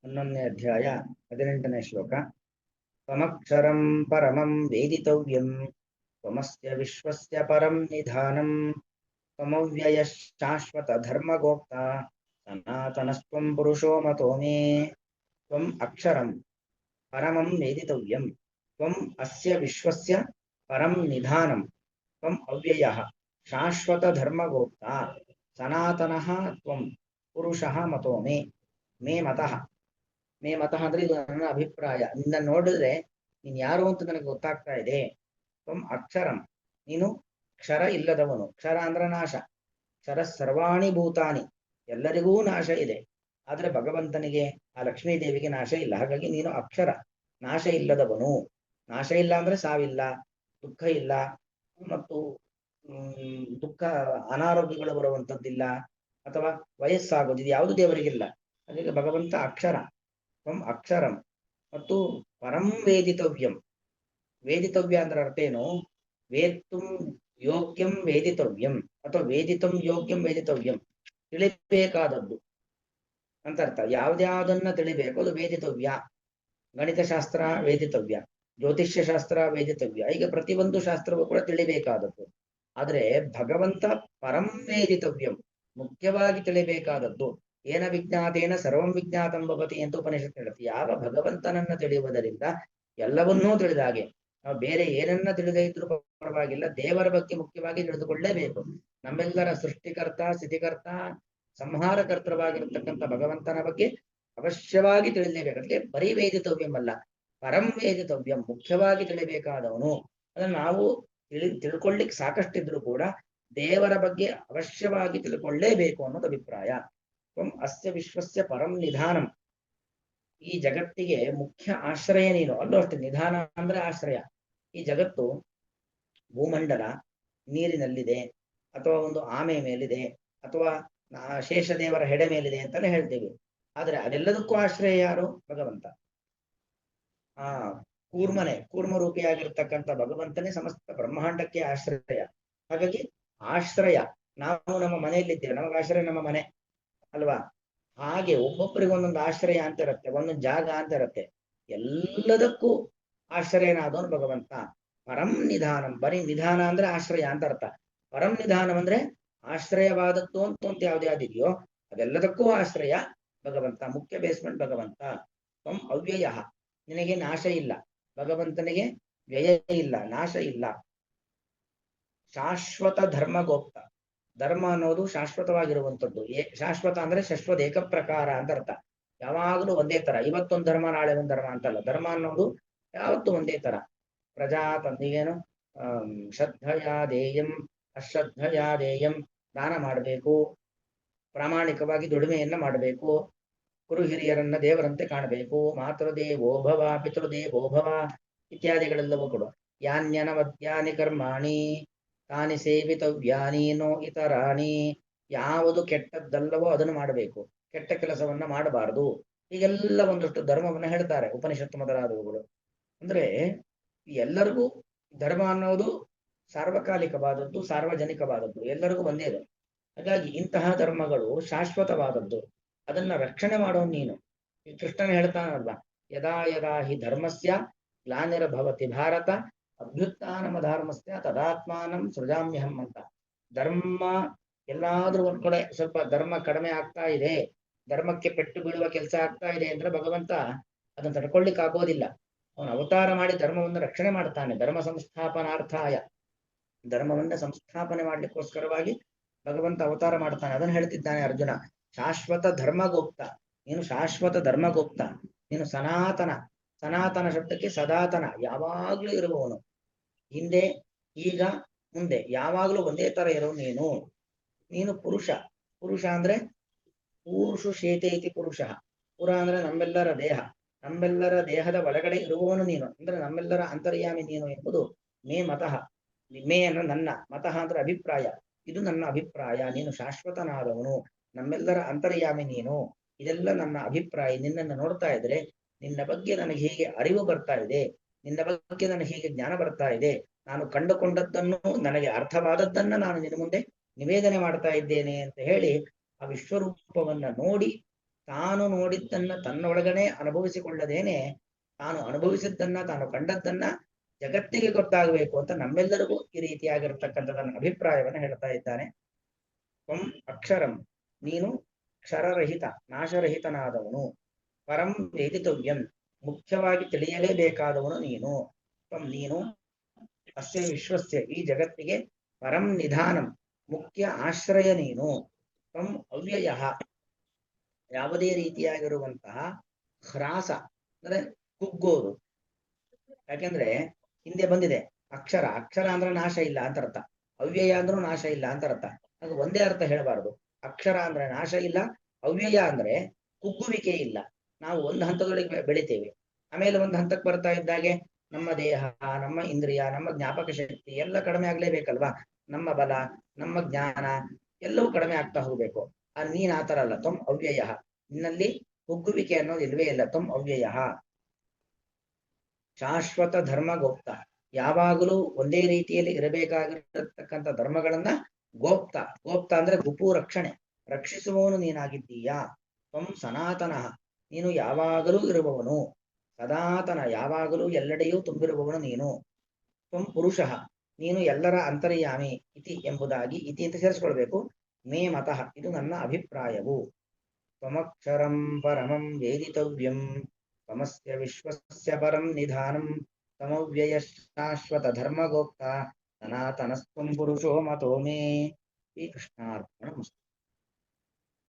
11ನೇ ಅಧ್ಯಾಯ 18ನೇ ಶ್ಲೋಕ. ತ್ವಮಕ್ಷರಂ ಪರಮಂ ವೇದಿತವ್ಯಂ ತ್ವಮಸ್ಯ ವಿಶ್ವಸ್ಯ ಪರಂ ನಿಧಾನಂ ತ್ವಮವ್ಯಯ ಶಾಶ್ವತ ಧರ್ಮಗೋಪ್ತ ಸನಾತನಸ್ತ್ವಂ ಪುರುಷೋ ಮತೋ ಮೇ. ತ್ವಂ ಅಕ್ಷರಂ ಪರಮಂ ವೇದಿತವ್ಯಂ ತ್ವಂ ಅಸ್ಯ ವಿಶ್ವಸ್ಯ ಪರಂ ನಿಧಾನಂ ತ್ವಂ ಅವ್ಯಯಃ ಶಾಶ್ವತ ಧರ್ಮಗೋಪ್ತ ಸನಾತನಃ ತ್ವಂ ಪುರುಷಃ ಮತೋ ಮೇ. ಮೇ ಮತಃ ಅಂದ್ರೆ ಇದು ನನ್ನ ಅಭಿಪ್ರಾಯ. ನಿನ್ನ ನೋಡಿದ್ರೆ ನೀನ್ ಯಾರು ಅಂತ ನನಗೆ ಗೊತ್ತಾಗ್ತಾ ಇದೆ. ತ್ವಂ ಅಕ್ಷರಂ, ನೀನು ಕ್ಷರ ಇಲ್ಲದವನು. ಕ್ಷರ ಅಂದ್ರೆ ನಾಶ. ಕ್ಷರ ಸರ್ವಾಣಿ ಭೂತಾನಿ, ಎಲ್ಲರಿಗೂ ನಾಶ ಇದೆ. ಆದ್ರೆ ಭಗವಂತನಿಗೆ, ಆ ಲಕ್ಷ್ಮೀ ದೇವಿಗೆ ನಾಶ ಇಲ್ಲ. ಹಾಗಾಗಿ ನೀನು ಅಕ್ಷರ, ನಾಶ ಇಲ್ಲದವನು. ನಾಶ ಇಲ್ಲ ಅಂದ್ರೆ ಸಾವಿಲ್ಲ, ದುಃಖ ಇಲ್ಲ, ಮತ್ತು ದುಃಖ ಅನಾರೋಗ್ಯಗಳು ಬರುವಂತದ್ದಿಲ್ಲ, ಅಥವಾ ವಯಸ್ಸಾಗೋದಿದೆ, ಯಾವುದು ದೇವರಿಗಿಲ್ಲ. ಹಾಗಾಗಿ ಭಗವಂತ ಅಕ್ಷರ. ತ್ವಂ ಅಕ್ಷರಂ. ಮತ್ತು ಪರಂ ವೇದಿತವ್ಯಂ. ವೇದಿತವ್ಯ ಅಂದ್ರೆ ಅರ್ಥ ಏನು? ವೇತ್ತುಂ ಯೋಗ್ಯಂ ವೇದಿತವ್ಯಂ, ಅಥವಾ ವೇದಿತಂ ಯೋಗ್ಯಂ ವೇದಿತವ್ಯಂ, ತಿಳಿಬೇಕಾದದ್ದು ಅಂತ ಅರ್ಥ. ಯಾವ್ದ್ಯಾವ್ದನ್ನ ತಿಳಿಬೇಕು ಅದು ವೇದಿತವ್ಯ. ಗಣಿತಶಾಸ್ತ್ರ ವೇದಿತವ್ಯ, ಜ್ಯೋತಿಷ್ಯ ಶಾಸ್ತ್ರ ವೇದಿತವ್ಯ. ಈಗ ಪ್ರತಿಯೊಂದು ಶಾಸ್ತ್ರವೂ ಕೂಡ ತಿಳಿಬೇಕಾದದ್ದು. ಆದ್ರೆ ಭಗವಂತ ಪರಂ ವೇದಿತವ್ಯಂ, ಮುಖ್ಯವಾಗಿ ತಿಳಿಬೇಕಾದದ್ದು. ಏನ ವಿಜ್ಞಾತೇನ ಸರ್ವಂ ವಿಜ್ಞಾತಂ ಭವತಿ ಅಂತ ಉಪನಿಷತ್ ಹೇಳುತ್ತೆ. ಯಾವ ಭಗವಂತನನ್ನ ತಿಳಿಯುವುದರಿಂದ ಎಲ್ಲವನ್ನೂ ತಿಳಿದ ಹಾಗೆ. ನಾವು ಬೇರೆ ಏನನ್ನ ತಿಳಿದೇ ಇದ್ರೂ ಪರವಾಗಿಲ್ಲ, ದೇವರ ಬಗ್ಗೆ ಮುಖ್ಯವಾಗಿ ತಿಳಿದುಕೊಳ್ಳೇಬೇಕು. ನಮ್ಮೆಲ್ಲರ ಸೃಷ್ಟಿಕರ್ತ, ಸ್ಥಿತಿಕರ್ತ, ಸಂಹಾರಕರ್ತವಾಗಿರತಕ್ಕಂಥ ಭಗವಂತನ ಬಗ್ಗೆ ಅವಶ್ಯವಾಗಿ ತಿಳಿಲೇಬೇಕು. ಅದಕ್ಕೆ ಬರೀ ವೇದಿತವ್ಯಂ, ಪರಂ ವೇದಿತವ್ಯಂ, ಮುಖ್ಯವಾಗಿ ತಿಳಿಬೇಕಾದವನು. ಅದನ್ನು ನಾವು ತಿಳ್ಕೊಳ್ಳಿಕ್ಕೆ ಸಾಕಷ್ಟಿದ್ರು ಕೂಡ ದೇವರ ಬಗ್ಗೆ ಅವಶ್ಯವಾಗಿ ತಿಳ್ಕೊಳ್ಳೇಬೇಕು ಅನ್ನೋದು ಅಭಿಪ್ರಾಯ. ತ್ವಂ ಅಸ್ಯ ವಿಶ್ವಸ್ಯ ಪರಂ ನಿಧಾನಂ, ಈ ಜಗತ್ತಿಗೆ ಮುಖ್ಯ ಆಶ್ರಯ ನೀನು. ಅಲ್ಲೂ ಅಷ್ಟೇ, ನಿಧಾನ ಅಂದ್ರೆ ಆಶ್ರಯ. ಈ ಜಗತ್ತು ಭೂಮಂಡಲ ನೀರಿನಲ್ಲಿದೆ, ಅಥವಾ ಒಂದು ಆಮೆ ಮೇಲಿದೆ, ಅಥವಾ ಶೇಷದೇವರ ಹೆಡೆ ಮೇಲಿದೆ ಅಂತಾನೆ ಹೇಳ್ತೀವಿ. ಆದ್ರೆ ಅದೆಲ್ಲದಕ್ಕೂ ಆಶ್ರಯ ಯಾರು? ಭಗವಂತ. ಕೂರ್ಮರೂಪಿಯಾಗಿರ್ತಕ್ಕಂಥ ಭಗವಂತನೇ ಸಮಸ್ತ ಬ್ರಹ್ಮಾಂಡಕ್ಕೆ ಆಶ್ರಯ. ಹಾಗಾಗಿ ಆಶ್ರಯ. ನಾವು ನಮ್ಮ ಮನೆಯಲ್ಲಿದ್ದೇವೆ, ನಮಗೆ ಆಶ್ರಯ ನಮ್ಮ ಮನೆ ಅಲ್ವಾ? ಹಾಗೆ ಒಬ್ಬೊಬ್ಬರಿಗೆ ಒಂದೊಂದು ಆಶ್ರಯ ಅಂತ ಇರುತ್ತೆ, ಒಂದೊಂದು ಜಾಗ ಅಂತ ಇರುತ್ತೆ. ಎಲ್ಲದಕ್ಕೂ ಆಶ್ರಯನಾದವನು ಭಗವಂತ. ಪರಂ ನಿಧಾನಂ, ಬರೀ ನಿಧಾನ ಅಂದ್ರೆ ಆಶ್ರಯ ಅಂತ ಅರ್ಥ. ಪರಂ ನಿಧಾನಂ ಅಂದ್ರೆ ಆಶ್ರಯವಾದದ್ದು ಅಂತ ಯಾವ್ದ್ಯಾವ್ದಿದೆಯೋ ಅದೆಲ್ಲದಕ್ಕೂ ಆಶ್ರಯ ಭಗವಂತ, ಮುಖ್ಯ ಬೇಸ್ಮೆಂಟ್ ಭಗವಂತ. ತ್ವಂ ಅವ್ಯಯ, ನಿನಗೆ ನಾಶ ಇಲ್ಲ. ಭಗವಂತನಿಗೆ ವ್ಯಯ ಇಲ್ಲ, ನಾಶ ಇಲ್ಲ. ಶಾಶ್ವತ ಧರ್ಮಗೋಪ್ತ, ಧರ್ಮ ಅನ್ನೋದು ಶಾಶ್ವತವಾಗಿರುವಂಥದ್ದು. ಶಾಶ್ವತ ಅಂದ್ರೆ ಶಶ್ವತ ಏಕ ಪ್ರಕಾರ ಅಂತ ಅರ್ಥ. ಯಾವಾಗಲೂ ಒಂದೇ ತರ, ಇವತ್ತೊಂದು ಧರ್ಮ ನಾಳೆ ಒಂದು ಧರ್ಮ ಅಂತಲ್ಲ. ಧರ್ಮ ಅನ್ನೋದು ಯಾವತ್ತೂ ಒಂದೇ ತರ. ಪ್ರಜಾತಂದಿಗೇನು ಶ್ರದ್ಧಯಾದೇಯಂ ಅಶ್ರದ್ಧಯಾದೇಯಂ, ದಾನ ಮಾಡಬೇಕು, ಪ್ರಾಮಾಣಿಕವಾಗಿ ದುಡಿಮೆಯನ್ನ ಮಾಡಬೇಕು, ಗುರು ಹಿರಿಯರನ್ನ ದೇವರಂತೆ ಕಾಣಬೇಕು, ಮಾತೃದೇವೋಭವ ಪಿತೃದೇವೋಭವ ಇತ್ಯಾದಿಗಳೆಲ್ಲವೂ ಕೂಡ. ಯಾನ್ಯನವದ್ಯಾನಿ ಕರ್ಮಾಣಿ ತಾನಿ ಸೇವಿತವ್ಯಾನಿ ನೋ ಇತರಾಣಿ, ಯಾವುದು ಕೆಟ್ಟದ್ದಲ್ಲವೋ ಅದನ್ನು ಮಾಡಬೇಕು, ಕೆಟ್ಟ ಕೆಲಸವನ್ನ ಮಾಡಬಾರದು. ಹೀಗೆಲ್ಲ ಒಂದಷ್ಟು ಧರ್ಮವನ್ನ ಹೇಳ್ತಾರೆ ಉಪನಿಷತ್ತು ಮೊದಲಾದವುಗಳು. ಅಂದ್ರೆ ಎಲ್ಲರಿಗೂ ಧರ್ಮ ಅನ್ನೋದು ಸಾರ್ವಕಾಲಿಕವಾದದ್ದು, ಸಾರ್ವಜನಿಕವಾದದ್ದು, ಎಲ್ಲರಿಗೂ ಒಂದೇ ಇದೆ. ಹಾಗಾಗಿ ಇಂತಹ ಧರ್ಮಗಳು ಶಾಶ್ವತವಾದದ್ದು. ಅದನ್ನ ರಕ್ಷಣೆ ಮಾಡೋ ನೀನು. ಈ ಕೃಷ್ಣನ ಹೇಳ್ತಾನಲ್ವಾ, ಯದಾ ಯದಾ ಹಿ ಧರ್ಮಸ್ಯ ಗ್ಲಾನಿರ್ಭವತಿ ಭಾರತ ಅಭ್ಯುತ್ಥಾನಮ ಧರ್ಮಸ್ಯ ತದಾತ್ಮಾನಂ ಸೃಜಾಮ್ಯಹಂ ಅಂತ. ಧರ್ಮ ಎಲ್ಲಾದ್ರೂ ಒಂದ್ ಕಡೆ ಸ್ವಲ್ಪ ಧರ್ಮ ಕಡಿಮೆ ಆಗ್ತಾ ಇದೆ, ಧರ್ಮಕ್ಕೆ ಪೆಟ್ಟು ಬೀಳುವ ಕೆಲಸ ಆಗ್ತಾ ಇದೆ ಅಂದ್ರೆ ಭಗವಂತ ಅದನ್ನ ತಡ್ಕೊಳ್ಳಿಕ್ ಆಗೋದಿಲ್ಲ. ಅವನು ಅವತಾರ ಮಾಡಿ ಧರ್ಮವನ್ನು ರಕ್ಷಣೆ ಮಾಡ್ತಾನೆ. ಧರ್ಮ ಸಂಸ್ಥಾಪನಾರ್ಥಾಯ, ಧರ್ಮವನ್ನ ಸಂಸ್ಥಾಪನೆ ಮಾಡ್ಲಿಕ್ಕೋಸ್ಕರವಾಗಿ ಭಗವಂತ ಅವತಾರ ಮಾಡ್ತಾನೆ. ಅದನ್ನು ಹೇಳ್ತಿದ್ದಾನೆ ಅರ್ಜುನ. ಶಾಶ್ವತ ಧರ್ಮಗೋಪ್ತ, ನೀನು ಶಾಶ್ವತ ಧರ್ಮಗೋಪ್ತ. ನೀನು ಸನಾತನ. ಸನಾತನ ಶಬ್ದಕ್ಕೆ ಸದಾತನ, ಯಾವಾಗ್ಲೂ ಇರುವವನು. ಹಿಂದೆ, ಈಗ, ಮುಂದೆ ಯಾವಾಗ್ಲೂ ಒಂದೇ ತರ ಇರೋ ನೀನು. ನೀನು ಪುರುಷ. ಪುರುಷ ಅಂದ್ರೆ ಪೂರುಷು ಶೇತೆ ಇತಿ ಪುರುಷ. ಪುರ ಅಂದ್ರೆ ನಮ್ಮೆಲ್ಲರ ದೇಹ, ನಮ್ಮೆಲ್ಲರ ದೇಹದ ಒಳಗಡೆ ಇರುವವನು ನೀನು. ಅಂದ್ರೆ ನಮ್ಮೆಲ್ಲರ ಅಂತರ್ಯಾಮಿ ನೀನು ಎಂಬುದು ಮೇ ಮತಃ. ಮೇ ಅಂದ್ರೆ ನನ್ನ, ಮತಃ ಅಂದ್ರೆ ಅಭಿಪ್ರಾಯ. ಇದು ನನ್ನ ಅಭಿಪ್ರಾಯ. ನೀನು ಶಾಶ್ವತನಾದವನು, ನಮ್ಮೆಲ್ಲರ ಅಂತರ್ಯಾಮಿ ನೀನು. ಇದೆಲ್ಲ ನನ್ನ ಅಭಿಪ್ರಾಯ. ನಿನ್ನನ್ನು ನೋಡ್ತಾ ಇದ್ರೆ ನಿನ್ನ ಬಗ್ಗೆ ನನಗೆ ಹೀಗೆ ಅರಿವು ಬರ್ತಾ ಇದೆ, ನಿನ್ನ ಬಗ್ಗೆ ನನಗೆ ಹೀಗೆ ಜ್ಞಾನ ಬರ್ತಾ ಇದೆ. ನಾನು ಕಂಡುಕೊಂಡದ್ದನ್ನು, ನನಗೆ ಅರ್ಥವಾದದ್ದನ್ನ ನಾನು ನಿನ್ನ ಮುಂದೆ ನಿವೇದನೆ ಮಾಡ್ತಾ ಇದ್ದೇನೆ ಅಂತ ಹೇಳಿ ಆ ವಿಶ್ವರೂಪವನ್ನ ನೋಡಿ ತಾನು ನೋಡಿದ್ದನ್ನ ತನ್ನೊಳಗನೆ ಅನುಭವಿಸಿಕೊಳ್ಳದೇನೆ ತಾನು ಅನುಭವಿಸಿದ್ದನ್ನ ತಾನು ಕಂಡದ್ದನ್ನ ಜಗತ್ತಿಗೆ ಗೊತ್ತಾಗಬೇಕು ಅಂತ ನಮ್ಮೆಲ್ಲರಿಗೂ ಈ ರೀತಿಯಾಗಿರ್ತಕ್ಕಂಥ ತನ್ನ ಅಭಿಪ್ರಾಯವನ್ನು ಹೇಳ್ತಾ ಇದ್ದಾನೆ. ತ್ವಂ ಅಕ್ಷರಂ, ನೀನು ಕ್ಷರರಹಿತ ನಾಶರಹಿತನಾದವನು. ಪರಂ ವೇದಿತವ್ಯಂ, ಮುಖ್ಯವಾಗಿ ತಿಳಿಯಲೇಬೇಕಾದವನು ನೀನು. ತ್ವಂ ನೀನು ಅಸ್ಯ ವಿಶ್ವಸ್ಯ, ಈ ಜಗತ್ತಿಗೆ ಪರಂ ನಿಧಾನಂ, ಮುಖ್ಯ ಆಶ್ರಯ ನೀನು. ತ್ವಂ ಅವ್ಯಯ, ಯಾವುದೇ ರೀತಿಯಾಗಿರುವಂತಹ ಹ್ರಾಸ ಅಂದ್ರೆ ಕುಗ್ಗೋದು. ಯಾಕೆಂದ್ರೆ ಹಿಂದೆ ಬಂದಿದೆ ಅಕ್ಷರ, ಅಕ್ಷರ ಅಂದ್ರೆ ನಾಶ ಇಲ್ಲ ಅಂತ ಅರ್ಥ, ಅವ್ಯಯ ಅಂದ್ರೂ ನಾಶ ಇಲ್ಲ ಅಂತ ಅರ್ಥ. ಅದು ಒಂದೇ ಅರ್ಥ ಹೇಳಬಾರದು. ಅಕ್ಷರ ಅಂದ್ರೆ ನಾಶ ಇಲ್ಲ, ಅವ್ಯಯ ಅಂದ್ರೆ ಕುಗ್ಗುವಿಕೆ ಇಲ್ಲ. ನಾವು ಒಂದು ಹಂತದೊಳಗೆ ಬೆಳಿತೇವೆ, ಆಮೇಲೆ ಒಂದು ಹಂತಕ್ಕೆ ಬರ್ತಾ ಇದ್ದಾಗೆ ನಮ್ಮ ದೇಹ, ನಮ್ಮ ಇಂದ್ರಿಯ, ನಮ್ಮ ಜ್ಞಾಪಕ ಶಕ್ತಿ ಎಲ್ಲ ಕಡಿಮೆ ಆಗ್ಲೇಬೇಕಲ್ವಾ. ನಮ್ಮ ಬಲ, ನಮ್ಮ ಜ್ಞಾನ ಎಲ್ಲವೂ ಕಡಿಮೆ ಆಗ್ತಾ ಹೋಗ್ಬೇಕು. ನೀನ್ ಆತರ ಅಲ್ಲ. ತ್ವಂ ಅವ್ಯಯ, ನಿನ್ನಲ್ಲಿ ಕುಗ್ಗುವಿಕೆ ಅನ್ನೋದು ಇಲ್ವೇ ಇಲ್ಲ. ತ್ವಂ ಅವ್ಯಯ ಶಾಶ್ವತ ಧರ್ಮಗೋಪ್ತ, ಯಾವಾಗಲೂ ಒಂದೇ ರೀತಿಯಲ್ಲಿ ಇರಬೇಕಾಗಿರತಕ್ಕಂಥ ಧರ್ಮಗಳನ್ನ ಗೋಪ್ತ, ಗೋಪ್ತ ಅಂದ್ರೆ ಗುಪು ರಕ್ಷಣೆ, ರಕ್ಷಿಸುವವನು ನೀನಾಗಿದ್ದೀಯಾ. ತ್ವಂ ಸನಾತನಃ, ನೀನು ಯಾವಾಗಲೂ ಇರುವವನು. ಸನಾತನ, ಯಾವಾಗಲೂ ಎಲ್ಲೆಡೆಯೂ ತುಂಬಿರುವವನು ನೀನು. ತ್ವಂ ಪುರುಷಃ, ನೀನು ಎಲ್ಲರ ಅಂತರ್ಯಾಮಿ. ಇತಿ ಎಂಬುದಾಗಿ ಇತಿ ಅಂತ ಸೇರಿಸ್ಕೊಳ್ಬೇಕು. ಮೇ ಮತಃ, ಇದು ನನ್ನ ಅಭಿಪ್ರಾಯವು. ತ್ವಮಕ್ಷರಂ ಪರಮಂ ವೇದಿತವ್ಯಂ, ತ್ವಮಸ್ಯ ವಿಶ್ವಸ್ಯ ಪರಂ ನಿಧಾನಂ, ತಮವ್ಯಯ ಶಾಶ್ವತ ಧರ್ಮಗೋಪ್ತ, ಸನಾತನಸ್ತ್ವಂ ಪುರುಷೋ ಮತೋ ಮೇ. ಶ್ರೀಕೃಷ್ಣಾರ್ಪಣಮಸ್ತು.